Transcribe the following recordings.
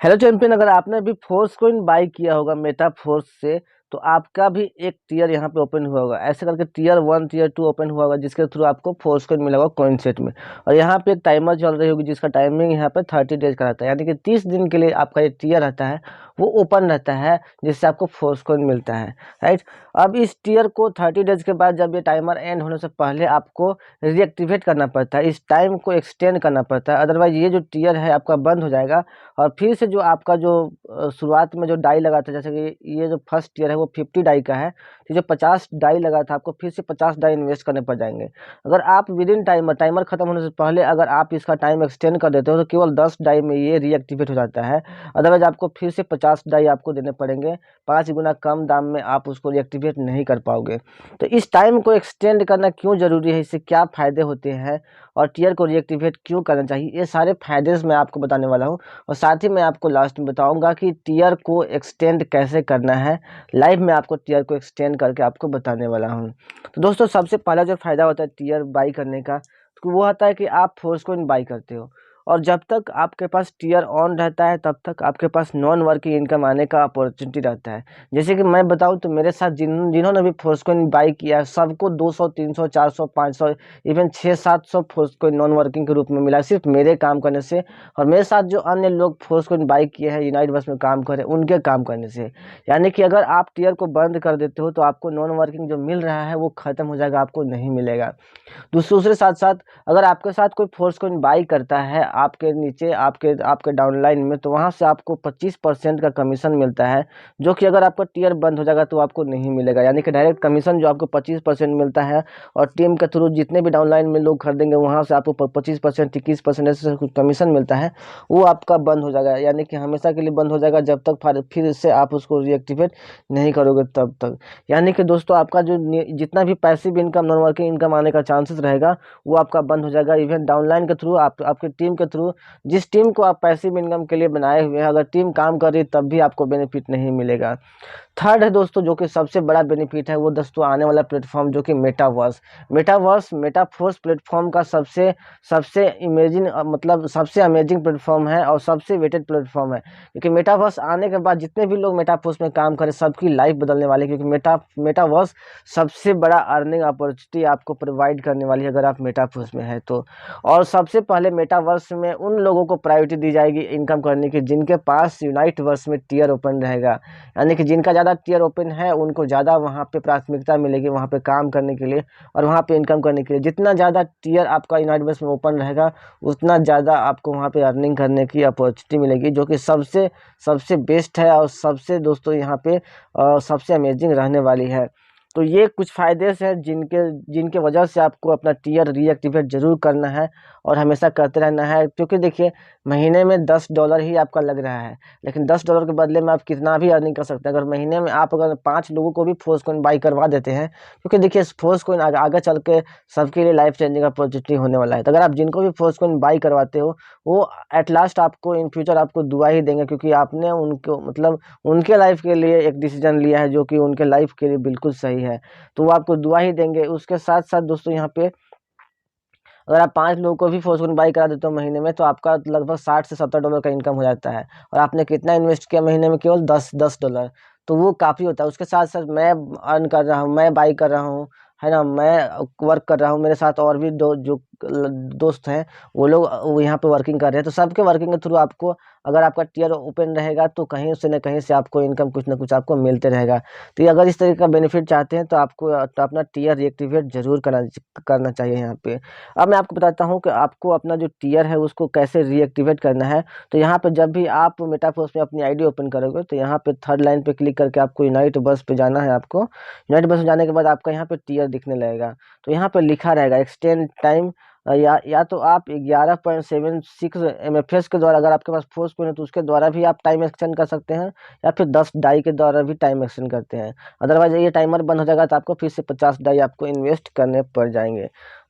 Hello champion, अगर आपने अभी फोर्स कोइन बाई किया होगा मेटा फोर्स से तो आपका भी एक टीयर यहाँ पे ओपन हुआ होगा। ऐसे करके टीयर 1 टीयर 2 ओपन हुआ होगा जिसके थ्रू आपको फोर्स कोइन मिला होगा कॉइन सेट में। और यहाँ पे एक टाइमर चल रही होगी जिसका टाइमिंग यहाँ पे 30 डेज का रहता है, यानी कि 30 दिन के लिए आपका ये टीयर रहता है वो ओपन रहता है, जिससे आपको फोर्स कोइन मिलता है। राइट। अब इस टीयर को 30 डेज के बाद जब ये टाइमर एंड होने से पहले आपको रीएक्टिवेट करना पड़ता है, इस टाइम को एक्सटेंड करना पड़ता है, अदरवाइज ये जो टीयर है आपका बंद हो जाएगा। और फिर से जो आपका जो शुरुआत में जो डाई लगा था, जैसे कि ये जो फर्स्ट ईयर है वो 50 डाई का है, तो जो 50 डाई लगा था आपको फिर से 50 डाई इन्वेस्ट करने पड़ जाएंगे। अगर आप विद इन टाइमर खत्म होने से पहले अगर आप इसका टाइम एक्सटेंड कर देते हो तो केवल 10 डाई में ये रीएक्टिवेट हो जाता है। अदरवाइज आपको फिर से 50 डाई आपको देने पड़ेंगे, 5 गुना कम दाम में आप उसको रीएक्टिवेट नहीं कर पाओगे। तो इस टाइम को एक्सटेंड करना क्यों ज़रूरी है, इससे क्या फ़ायदे होते हैं और टीयर को रीएक्टिवेट क्यों करना चाहिए, ये सारे फायदे मैं आपको बताने वाला हूँ। और साथ ही मैं आपको लास्ट में बताऊंगा कि टीयर को एक्सटेंड कैसे करना है। लाइव में आपको टीयर को एक्सटेंड करके आपको बताने वाला हूं। तो दोस्तों, सबसे पहला जो फायदा होता है टीयर बाई करने का, तो वो होता है कि आप फोर्स को बाई करते हो और जब तक आपके पास टीयर ऑन रहता है तब तक आपके पास नॉन वर्किंग इनकम आने का अपॉर्चुनिटी रहता है। जैसे कि मैं बताऊं तो मेरे साथ जिन्होंने भी फोर्सकॉइन बाई किया है सबको 200 300 400 500 इवन 600 700 फोर्सकॉइन नॉन वर्किंग के रूप में मिला, सिर्फ मेरे काम करने से। और मेरे साथ जो अन्य लोग फोर्सकॉइन बाई किए हैं यूनाइट बस में काम कर रहे हैं उनके काम करने से। यानी कि अगर आप टीयर को बंद कर देते हो तो आपको नॉन वर्किंग जो मिल रहा है वो खत्म हो जाएगा, आपको नहीं मिलेगा। दूसरे साथ साथ अगर आपके साथ कोई फोर्स कोइन बाई करता है आपके नीचे आपके आपके डाउनलाइन में, तो वहां से आपको 25% का कमीशन मिलता है, जो कि अगर आपका टीयर बंद हो जाएगा तो आपको नहीं मिलेगा। यानी कि डायरेक्ट कमीशन जो आपको 25% मिलता है और टीम के थ्रू जितने भी डाउनलाइन में लोग खरीदेंगे वहां से आपको 25% 21% ऐसे कमीशन मिलता है, वो आपका बंद हो जाएगा। यानी कि हमेशा के लिए बंद हो जाएगा जब तक फिर से आप उसको रीएक्टिवेट नहीं करोगे तब तक। यानी कि दोस्तों, आपका जो जितना भी passive income non working income आने का चांसेस रहेगा वो आपका बंद हो जाएगा। इवन डाउनलाइन के थ्रू आपके टीम के थ्रू, जिस टीम को आप पैसिव इनकम के लिए बनाए हुए हैं, अगर टीम काम कर रही है तब भी आपको बेनिफिट नहीं मिलेगा। थर्ड है दोस्तों, जो कि सबसे बड़ा बेनिफिट है, वो दोस्तों आने वाला प्लेटफॉर्म जो कि मेटावर्स मेटाफोर्स प्लेटफॉर्म का सबसे सबसे इमेजिन मतलब सबसे अमेजिंग प्लेटफॉर्म है और सबसे वेटेड प्लेटफॉर्म है। क्योंकि मेटावर्स आने के बाद जितने भी लोग मेटाफोर्स में काम करें सबकी लाइफ बदलने वाली है, क्योंकि मेटावर्स सबसे बड़ा अर्निंग अपॉर्चुनिटी आपको प्रोवाइड करने वाली है अगर आप मेटाफोर्स में है तो। और सबसे पहले मेटावर्स में उन लोगों को प्रायोरिटी दी जाएगी इनकम करने की जिनके पास यूनाइट वर्स में टीयर ओपन रहेगा। यानी कि जिनका ज़्यादा टीयर ओपन है उनको ज़्यादा वहाँ पे प्राथमिकता मिलेगी वहाँ पे काम करने के लिए और वहाँ पे इनकम करने के लिए। जितना ज़्यादा टीयर आपका यूनाइट बस में ओपन रहेगा उतना ज़्यादा आपको वहाँ पे अर्निंग करने की अपॉर्चुनिटी मिलेगी, जो कि सबसे सबसे बेस्ट है और सबसे दोस्तों यहाँ पे सबसे अमेजिंग रहने वाली है। तो ये कुछ फ़ायदे हैं जिनके जिनके वजह से आपको अपना टीयर रीएक्टिवेट जरूर करना है और हमेशा करते रहना है। क्योंकि देखिए, महीने में $10 ही आपका लग रहा है, लेकिन $10 के बदले में आप कितना भी अर्निंग कर सकते हैं अगर महीने में आप अगर 5 लोगों को भी फोर्स कोइन बाई करवा देते हैं। क्योंकि देखिए, फोर्स कोइन आगे आगे चल के सबके लिए लाइफ चेंजिंग अपॉर्चुनिटी होने वाला है। तो अगर आप जिनको भी फोर्स कोइन बाई करवाते हो वो एट लास्ट आपको इन फ्यूचर आपको दुआ ही देंगे, क्योंकि आपने उनको मतलब उनके लाइफ के लिए एक डिसीजन लिया है जो कि उनके लाइफ के लिए बिल्कुल सही है, तो वो आपको दुआ ही देंगे। उसके साथ साथ दोस्तों, यहाँ पे अगर आप 5 लोगों को भी फोर्स बाई करा देते हो महीने में तो आपका लगभग $60 से $70 का इनकम हो जाता है। और आपने कितना इन्वेस्ट किया महीने में? केवल $10 तो वो काफ़ी होता है। उसके साथ साथ मैं अर्न कर रहा हूँ, मैं बाई कर रहा हूँ, है ना, मैं वर्क कर रहा हूँ, मेरे साथ और भी दोस्त हैं, वो लोग वो यहाँ पे वर्किंग कर रहे हैं। तो सबके वर्किंग के थ्रू आपको, अगर आपका टीयर ओपन रहेगा तो कहीं से न कहीं से आपको इनकम कुछ ना कुछ आपको मिलते रहेगा। तो ये अगर इस तरीके का बेनिफिट चाहते हैं तो आपको तो अपना टीयर रिएक्टिवेट जरूर करना चाहिए यहाँ पे। अब मैं आपको बताता हूँ कि आपको अपना जो टीयर है उसको कैसे रीएक्टिवेट करना है। तो यहाँ पे जब भी आप मेटाफोर्स में अपनी आईडी ओपन करोगे तो यहाँ पे थर्ड लाइन पे क्लिक करके आपको यूनाइट बस पे जाना है। आपको यूनाइट बस में जाने के बाद आपका यहाँ पे टीयर दिखने लगेगा, तो यहाँ पे लिखा रहेगा एक्सटेंड टाइम। या तो आप 11.76 MFS के द्वारा, अगर आपके पास फोर्स कोइन है तो उसके द्वारा भी आप टाइम एक्सटेंड कर सकते हैं, या फिर 10 डाई के द्वारा भी टाइम एक्सटेंड करते हैं। अदरवाइज ये टाइमर बंद हो जाएगा तो आपको फिर से 50 डाई आपको इन्वेस्ट करने पड़ जाएंगे।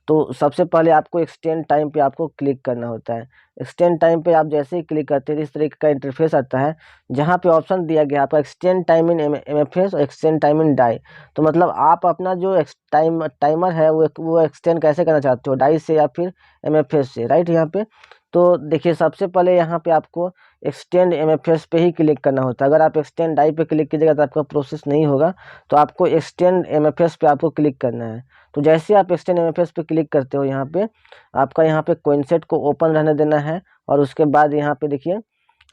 तो सबसे पहले आपको एक्सटेंड टाइम पे आपको क्लिक करना होता है। एक्सटेंड टाइम पे आप जैसे ही क्लिक करते हैं इस तरीके का इंटरफेस आता है, जहाँ पे ऑप्शन दिया गया आपका एक्सटेंड टाइम इन MFS और एक्सटेंड टाइम इन डाई। तो मतलब आप अपना जो टाइमर है वो एक्सटेंड कैसे करना चाहते हो, डाई से या फिर MFS से, राइट। यहाँ पे तो देखिए सबसे पहले यहाँ पे आपको एक्सटेंड एमएफएस पे ही क्लिक करना होता है। अगर आप एक्सटेंड डाई पे क्लिक कीजिएगा तो आपका प्रोसेस नहीं होगा, तो आपको एक्सटेंड एमएफएस पे आपको क्लिक करना है। तो जैसे आप एक्सटेंड एमएफएस पे क्लिक करते हो यहाँ पे आपका यहाँ पे कॉइनसेट को ओपन रहने देना है, और उसके बाद यहाँ पे देखिए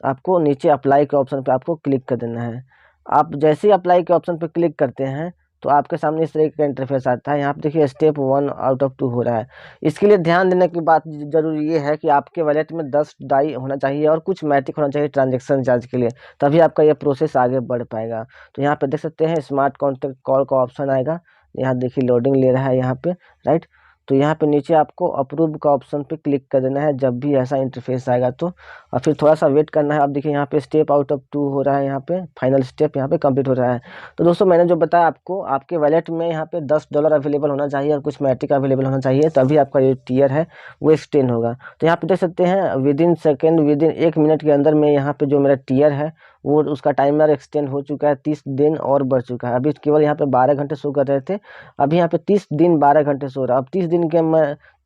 आपको नीचे अप्लाई के ऑप्शन पे आपको क्लिक कर देना है। आप जैसे ही अप्लाई के ऑप्शन पे क्लिक करते हैं तो आपके सामने इस तरीके का इंटरफेस आता है। यहाँ पे देखिए स्टेप 1 आउट ऑफ 2 हो रहा है। इसके लिए ध्यान देने की बात जरूरी ये है कि आपके वॉलेट में 10 डाई होना चाहिए और कुछ मैटिक होना चाहिए ट्रांजेक्शन चार्ज के लिए, तभी आपका ये प्रोसेस आगे बढ़ पाएगा। तो यहाँ पे देख सकते हैं स्मार्ट कॉन्टैक्ट कॉल का ऑप्शन आएगा, यहाँ देखिए लोडिंग ले रहा है यहाँ पे, राइट। तो यहाँ पे नीचे आपको अप्रूव का ऑप्शन पे क्लिक कर देना है जब भी ऐसा इंटरफेस आएगा तो, और फिर थोड़ा सा वेट करना है। आप देखिए यहाँ पे स्टेप आउट ऑफ 2 हो रहा है, यहाँ पे फाइनल स्टेप यहाँ पे कंप्लीट हो रहा है। तो दोस्तों मैंने जो बताया आपको, आपके वॉलेट में यहाँ पे $10 अवेलेबल होना चाहिए और कुछ मैटिक अवेलेबल होना चाहिए, तभी आपका ये टीयर है वो एक्सटेंड होगा। तो यहाँ पे देख सकते हैं विदिन सेकेंड, विदिन 1 मिनट के अंदर में यहाँ पे जो मेरा टीयर है वो उसका टाइमर एक्सटेंड हो चुका है, 30 दिन और बढ़ चुका है। अभी केवल यहाँ पे 12 घंटे शो कर रहे थे, अभी यहाँ पे 30 दिन 12 घंटे शो रहा है। अब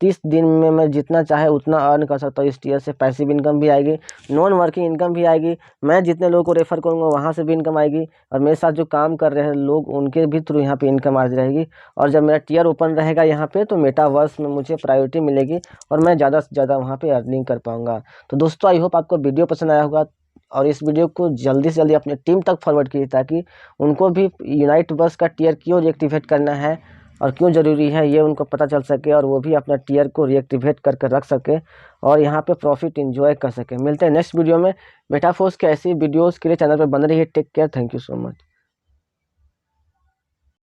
30 दिन में मैं जितना चाहे उतना अर्न कर सकता हूँ। इस टीयर से पैसिव इनकम भी आएगी, नॉन वर्किंग इनकम भी आएगी, मैं जितने लोगों को रेफर करूँगा वहाँ से भी इनकम आएगी, और मेरे साथ जो काम कर रहे हैं लोग उनके भी थ्रू यहाँ पे इनकम आ रहेगी। और जब मेरा टीयर ओपन रहेगा यहाँ पे तो मेटावर्स में मुझे प्रायोरिटी मिलेगी और मैं ज़्यादा से ज़्यादा वहाँ पे अर्निंग कर पाऊँगा। तो दोस्तों आई होप आपको वीडियो पसंद आया होगा, और इस वीडियो को जल्दी से जल्दी अपने टीम तक फॉरवर्ड कीजिए ताकि उनको भी यूनाइट बस का टीयर क्यों रिएक्टिवेट करना है और क्यों ज़रूरी है ये उनको पता चल सके, और वो भी अपना टीयर को रिएक्टिवेट कर रख सके और यहाँ पे प्रॉफिट एंजॉय कर सके। मिलते हैं नेक्स्ट वीडियो में। मेटाफोर्स के ऐसी वीडियोस के लिए चैनल पर बने रहिए। Take care, thank you so much.